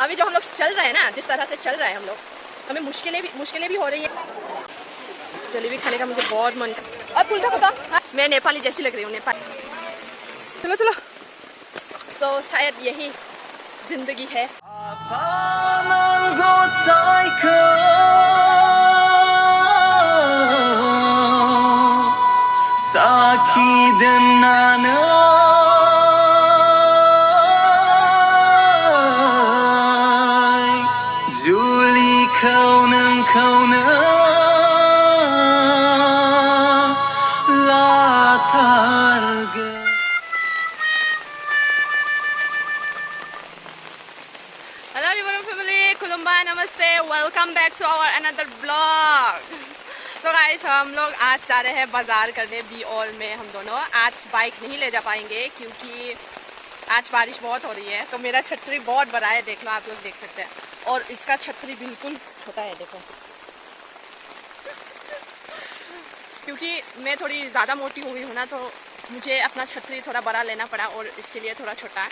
अभी जो हम लोग चल रहे हैं ना, जिस तरह से चल रहे हैं हम लोग, हमें मुश्किलें भी हो रही है। जलेबी खाने का मुझे बहुत मन। अब पूछा पता, मैं नेपाली जैसी लग रही हूँ, नेपाली। चलो चलो। तो शायद यही जिंदगी है। हेलो एवरीवन फैमिली, खुलुम्बाय, नमस्ते, welcome back to our another blog. तो गाइस, हम लोग आज जा रहे हैं बाजार करने बी और में। हम दोनों आज बाइक नहीं ले जा पाएंगे क्योंकि आज बारिश बहुत हो रही है। तो मेरा छतरी बहुत बड़ा है, देख लो, आप लोग देख सकते हैं। और इसका छतरी बिल्कुल छोटा है, देखो। क्योंकि मैं थोड़ी ज़्यादा मोटी हो गई हूँ ना, तो मुझे अपना छतरी थोड़ा बड़ा लेना पड़ा और इसके लिए थोड़ा छोटा।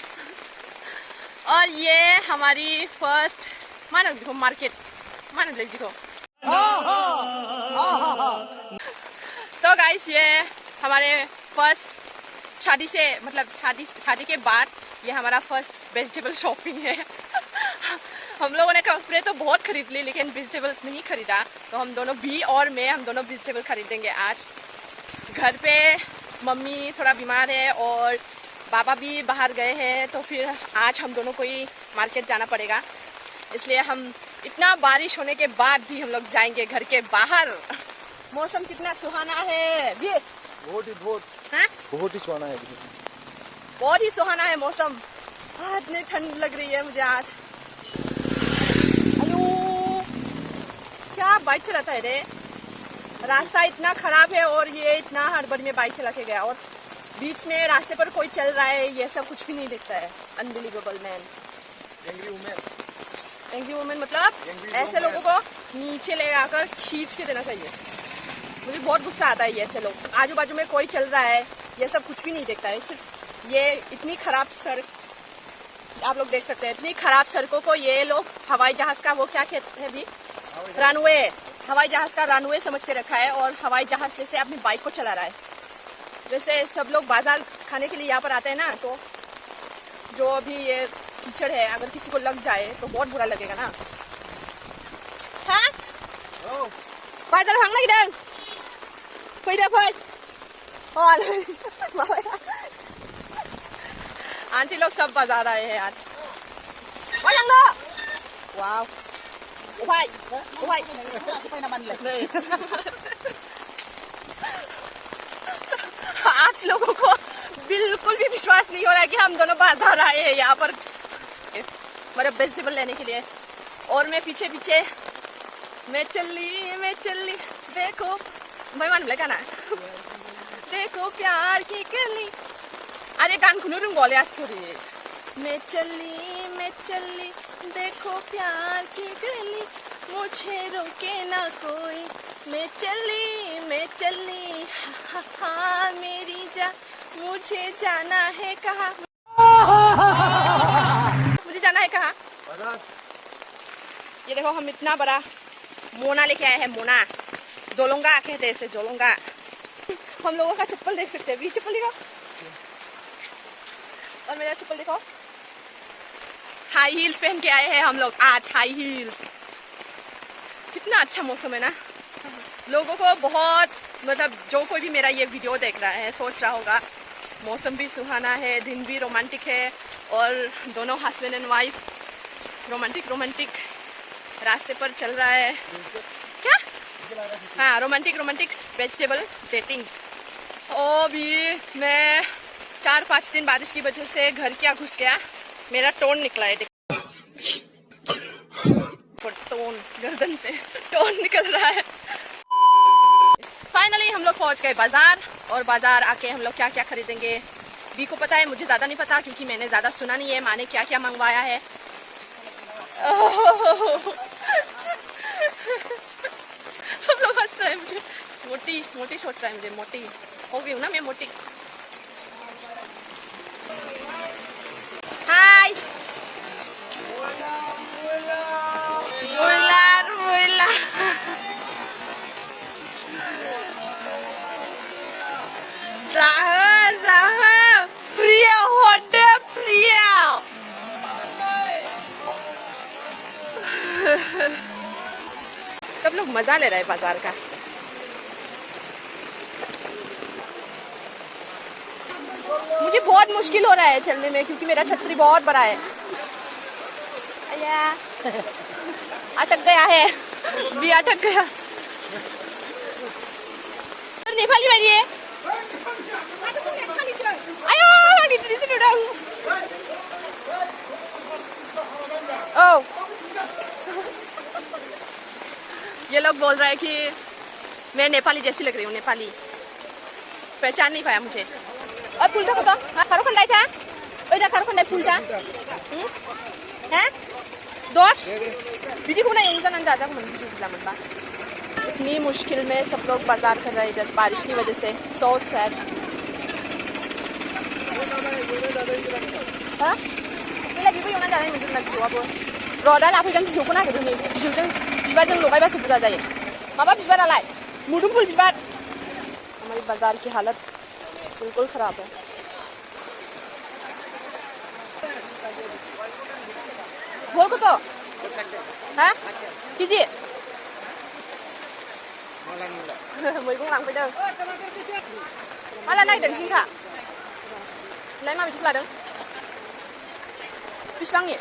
और ये हमारी फर्स्ट मानव देखो मार्केट, मानव देखो। सो गाइस, ये हमारे फर्स्ट शादी से, मतलब शादी के बाद ये हमारा फर्स्ट वेजिटेबल शॉपिंग है। हम लोगों ने कपड़े तो बहुत खरीद ली, लेकिन वेजिटेबल्स नहीं खरीदा। तो हम दोनों बी और में हम दोनों वेजिटेबल खरीदेंगे आज। घर पे मम्मी थोड़ा बीमार है और पापा भी बाहर गए हैं, तो फिर आज हम दोनों को ही मार्केट जाना पड़ेगा। इसलिए हम इतना बारिश होने के बाद भी हम लोग जाएंगे घर के बाहर। मौसम कितना सुहाना है, बहुत ही सुहाना है, बहुत ही सुहाना है मौसम। इतनी ठंड लग रही है मुझे आज। अयो, क्या बाइक चलाता है रे। रास्ता इतना खराब है और ये इतना हड़बड़ी में बाइक चला के गया, और बीच में रास्ते पर कोई चल रहा है, ये सब कुछ भी नहीं दिखता है। Unbelievable man. एंग्री वुमेन मतलब ऐसे लोगों को नीचे ले आकर खींच के देना चाहिए। मुझे बहुत गुस्सा आता है ये ऐसे लोग। आजू बाजू में कोई चल रहा है, ये सब कुछ भी नहीं दिखता है। सिर्फ ये इतनी खराब सड़क, आप लोग देख सकते हैं, इतनी खराब सड़कों को ये लोग हवाई जहाज का वो क्या कहते हैं अभी, रनवे, हवाई जहाज का रनवे समझ के रखा है, और हवाई जहाज जैसे अपनी बाइक को चला रहा है। वैसे सब लोग बाजार खाने के लिए यहाँ पर आते हैं ना, तो जो अभी ये कीचड़ है, अगर किसी को लग जाए तो बहुत बुरा लगेगा ना। हाँ, बाजार भाग लगी डंग आंटी लोग सब बाजार आए हैं आज। वाह, आज लोगों को बिल्कुल भी विश्वास नहीं हो रहा है कि हम दोनों बाजार आए हैं यहाँ पर मतलब वेजिटेबल लेने के लिए। और मैं पीछे पीछे मैं चली देखो भाई मान लगा ना, देखो प्यार की गली। अरे गान खुनूरुंग बोले आसुरी। मैं चली देखो प्यार की गली, मुझे रोके ना कोई। मैं चली हाँ मेरी जान, मुझे जाना है कहाँ, मुझे जाना है कहाँ। ये देखो, हम इतना बड़ा मोना लेके आए हैं, मोना, जोलोंगा कहते हैं इसे, जोलोंगा। हम लोगों का चप्पल देख सकते हैं, भी चप्पल दिखाओ, और मेरा चप्पल दिखाओ। हाई हील्स पहन के आए हैं हम लोग आज, हाई हील्स। कितना अच्छा मौसम है ना। लोगों को बहुत, मतलब जो कोई भी मेरा ये वीडियो देख रहा है सोच रहा होगा मौसम भी सुहाना है, दिन भी रोमांटिक है, और दोनों हस्बैंड एंड वाइफ रोमांटिक रास्ते पर चल रहा है। क्या? हाँ, रोमांटिक वेजिटेबल डेटिंग। ओ भी मैं 4-5 दिन बारिश की वजह से घर क्या घुस गया, मेरा टोन निकला है, टोन गर्दन पे टोन निकल रहा है। फाइनली हम लोग पहुंच गए बाजार, और बाजार आके हम लोग क्या क्या खरीदेंगे बी को पता है, मुझे ज़्यादा नहीं पता क्योंकि मैंने ज़्यादा सुना नहीं है माँ ने क्या क्या मंगवाया है। सब लोग हंस रहे हैं, मुझे मोटी सोच रहा है, मुझे मोटी हो गई हूँ ना मैं, मोटी। हाय सब लोग मजा ले रहे हैं बाजार का। मुझे बहुत मुश्किल हो रहा है चलने में क्योंकि मेरा छतरी बहुत बड़ा है। अटक गया है, भी अटक गया। नेपाली वाली है। ओ, ये लोग बोल रहे हैं कि मैं नेपाली जैसी लग रही हूँ। नेपाली पहचान नहीं पाया मुझे। और फुलटा कत कारो खन्दाय था ओइ दा कारो खन्दाय फुलटा हैं 10 बिदिखौ नाय एवं जानानै जाजागौमोन बिदि बिलामोनबा। इतनी मुश्किल में सब लोग बाजार कर रहे हैं इधर बारिश की वजह से। So sad. हाँ बेला बिबो एवना जानाय मोनदों ना बिजौआबो र'दा लाफैगोन बिजौखौ नागिरदों नै बिजौजों बिबारजों लगायबासो बुरजा जायो। माबा बिबारालाय मुदुमफुल बिबार। हमारी बाजार की हालत बिल्कुल खराब है। बोल को तो हाँ कीजिए मैगं लांफैदों माला नायदों जिंखा लाय माबायदिखौ लादों बिसिबांनि ए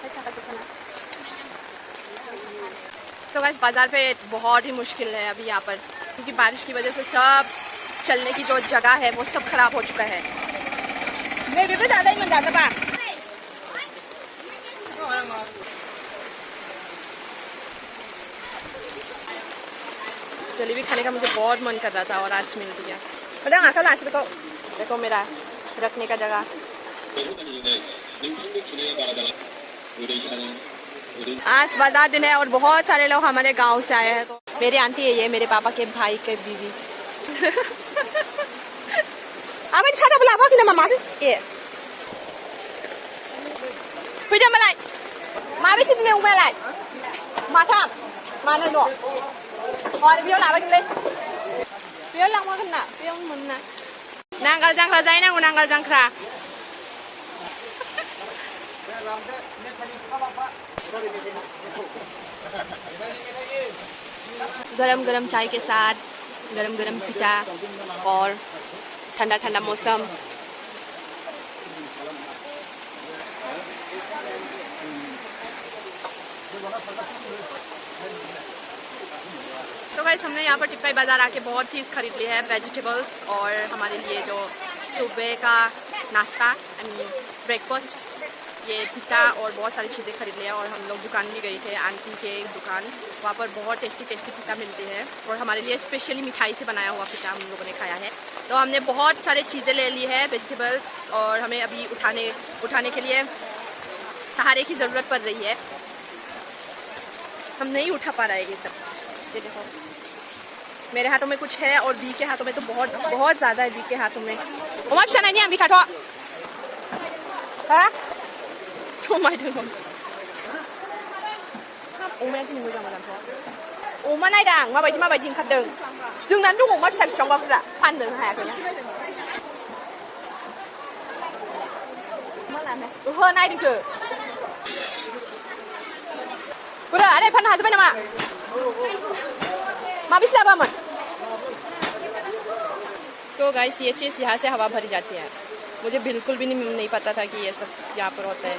60 थाखा जोबखाना। तो गाइस बाजार पे बहुत ही मुश्किल है अभी यहाँ पर क्योंकि बारिश की वजह से सब चलने की जो जगह है वो सब खराब हो चुका है। मैं भी ज़्यादा ही मन जाता पा। जलेबी खाने का मुझे बहुत मन कर रहा था और आज मिल गया। मतलब आँखों लाश देखो देखो मेरा रखने का जगह। आज बाजार दिन है और बहुत सारे लोग हमारे गांव से आए हैं। तो मेरी आंटी है ये मेरे पापा के भाई के बीवी। आमिर सारा बोला बाकी ना मामा ये फिर मलाई माँ भी सिद्धि में मलाई माथा माने लो और बियो लावा किले बियो लावा करना बियो मन्ना नांगल जांख्रा जाए ना नांगल जांख्रा। गरम गरम चाय के साथ गरम गरम पिठा और ठंडा ठंडा मौसम। तो गाइस हमने यहाँ पर टिप्पाई बाजार आके बहुत चीज़ खरीद ली है वेजिटेबल्स और हमारे लिए जो सुबह का नाश्ता ब्रेकफास्ट ये पिठा और बहुत सारी चीज़ें खरीद लिया। और हम लोग दुकान भी गए थे आंटी के दुकान, वहाँ पर बहुत टेस्टी टेस्टी पिठा मिलती है और हमारे लिए स्पेशली मिठाई से बनाया हुआ पिठा हम लोगों ने खाया है। तो हमने बहुत सारे चीज़ें ले ली है वेजिटेबल्स और हमें अभी उठाने के लिए सहारे की ज़रूरत पड़ रही है। हम नहीं उठा पा रहे ये सब। ये देखो मेरे हाथों में कुछ है और बी के हाथों में तो बहुत बहुत ज़्यादा है। बी के हाथों में ओमा फिसा नहीं अभी खाठो हाँ समायदों अमाया दिनै मोजां मोजांथ'। अमा नायदां माबायदि ओंखारदों। जोंनानो दङ अमा फिसा फिसाबा बुरजा फाननो हायाखैना। मा लानो ओहो नायदोंसो बोरो आरे फाननो हाजोबबाय नामा माबेसे लाबामोन। सो गाइस ये चीज़ यहाँ से हवा भरी जाती है। मुझे बिल्कुल भी नहीं पता था कि ये सब यहाँ पर होता है।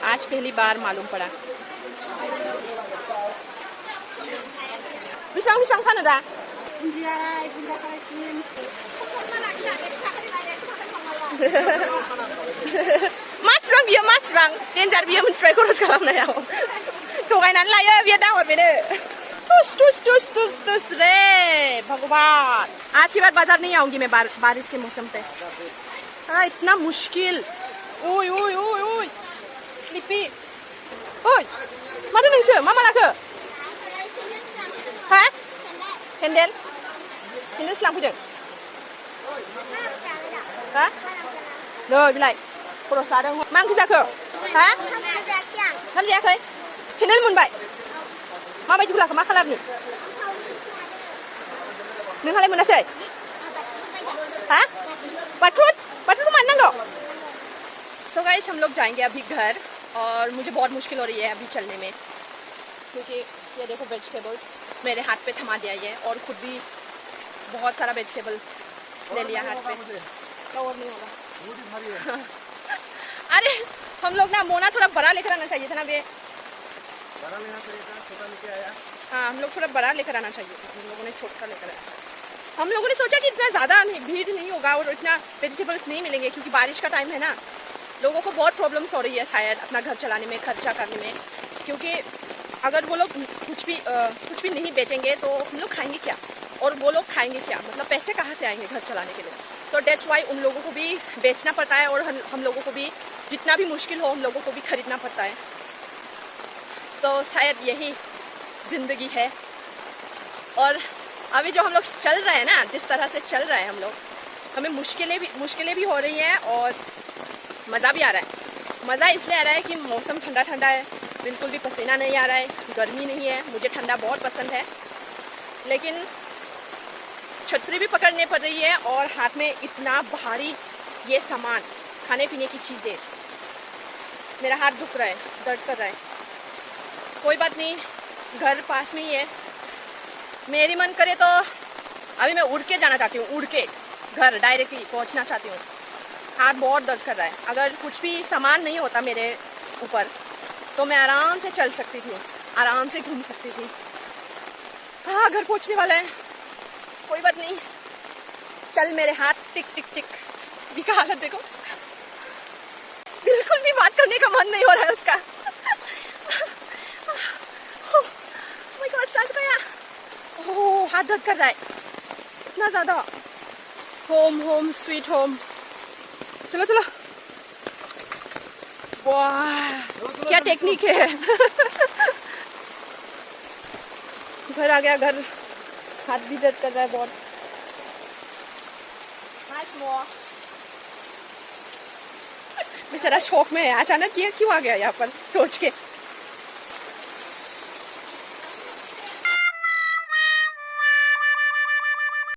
आज पहली बार मालूम पड़ा। बिसां फानो दा मासिबां बियो मासिबां डेन्जार बियो मोनथिबाय खरस खालामनायाव थगायनानै लायो बियो दाहरबेनो टुस रे भगवान। आज की बार बाजार नहीं आऊंगी मैं बारिश के मौसम पे। हाँ इतना मुश्किल। ओय ओय ओय ओय स्लिपी ओय माथो नोंसो मा लाखो हा सेन्देल लांफैदों हा नै बिलाय खरस लादों। मा ओंख्रि जाखो हा ओंखाम जायाखै सेन्देल मोनबाय माबायदिखौ लाखो मा खालारनि नोंहालाय मोनासै हा बाथुत मानो नांगौ। सो गाइस हम लोग जाएंगे अभी घर और मुझे बहुत मुश्किल हो रही है अभी चलने में क्योंकि ये देखो वेजिटेबल्स मेरे हाथ पे थमा दिया ये, और खुद भी बहुत सारा वेजिटेबल ले लिया हाथ पे। तो और नहीं होगा। अरे हम लोग ना मोना थोड़ा बड़ा लेकर आना चाहिए था ना, बे बड़ा लेना चाहिए था, छोटा लेके आया। हाँ, हम लोग थोड़ा बड़ा लेकर आना चाहिए था, हम लोगों ने छोटा लेकर आया। हम लोगों ने सोचा कि इतना ज़्यादा भीड़ नहीं होगा और इतना वेजिटेबल्स नहीं मिलेंगे, क्योंकि बारिश का टाइम है ना, लोगों को बहुत प्रॉब्लम्स हो रही है शायद अपना घर चलाने में, खर्चा करने में। क्योंकि अगर वो लोग कुछ भी नहीं बेचेंगे तो हम लोग खाएंगे क्या, और वो लोग खाएंगे क्या, मतलब पैसे कहाँ से आएंगे घर चलाने के लिए। तो डेट्स वाई उन लोगों को भी बेचना पड़ता है, और हम लोगों को भी जितना भी मुश्किल हो हम लोगों को भी खरीदना पड़ता है। तो शायद यही ज़िंदगी है। और अभी जो हम लोग चल रहे हैं ना, जिस तरह से चल रहे हैं हम लोग, हमें मुश्किलें भी हो रही हैं और मज़ा भी आ रहा है। मज़ा इसलिए आ रहा है कि मौसम ठंडा ठंडा है, बिल्कुल भी पसीना नहीं आ रहा है, गर्मी नहीं है। मुझे ठंडा बहुत पसंद है, लेकिन छतरी भी पकड़नी पड़ रही है और हाथ में इतना भारी ये सामान, खाने पीने की चीज़ें, मेरा हाथ दुख रहा है, दर्द कर रहा है। कोई बात नहीं, घर पास में ही है। मेरी मन करे तो अभी मैं उड़ के जाना चाहती हूँ, उड़ के घर डायरेक्टली पहुँचना चाहती हूँ। हाथ बहुत दर्द कर रहा है। अगर कुछ भी सामान नहीं होता मेरे ऊपर तो मैं आराम से चल सकती थी, आराम से घूम सकती थी। हाँ, घर पहुँचने वाला है, कोई बात नहीं। चल, मेरे हाथ टिक टिक टिक। भी का हालत देखो, बिल्कुल भी बात करने का मन नहीं हो रहा है उसका। माय गॉड, चल गया। ओह, हाथ दर्द कर रहा है इतना ज़्यादा। Home home sweet home. चलो चलो। वाह, क्या टेक्निक है। घर आ गया, घर। हाथ भी दर्द कर रहा है बहुत। बेचारा शौक में है, अचानक ये क्यों आ गया यहाँ पर सोच के।